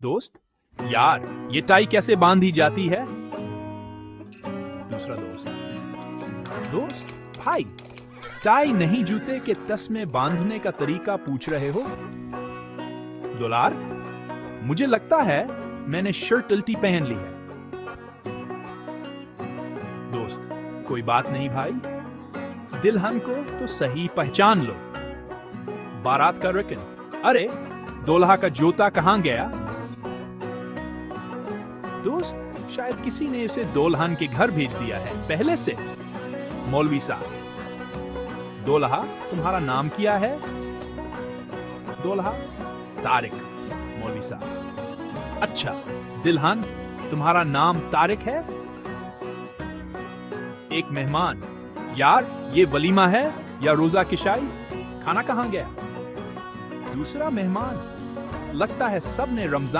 दोस्त, यार ये टाई कैसे बांधी जाती है? दूसरा दोस्त, दोस्त भाई, टाई नहीं जूते के तस में बांधने का तरीका पूछ रहे हो? दुलार, मुझे लगता है मैंने शर्ट उल्टी पहन ली है। दोस्त, कोई बात नहीं भाई, दुल्हन को तो सही पहचान लो। बारात का रुकन, अरे दूल्हा का जूता कहाँ गया? दोस्त, शायद किसी ने उसे दुल्हन के घर भेज दिया है पहले से। मौलवी साहब, दूल्हा तुम्हारा नाम क्या है? दूल्हा, तारिक। मौलवी साहब, अच्छा, दुल्हन तुम्हारा नाम तारिक है? एक मेहमान, यार ये वलीमा है या रोजा किशाई? खाना कहाँ गया? दूसरा मेहमान, लगता है सब ने रमजान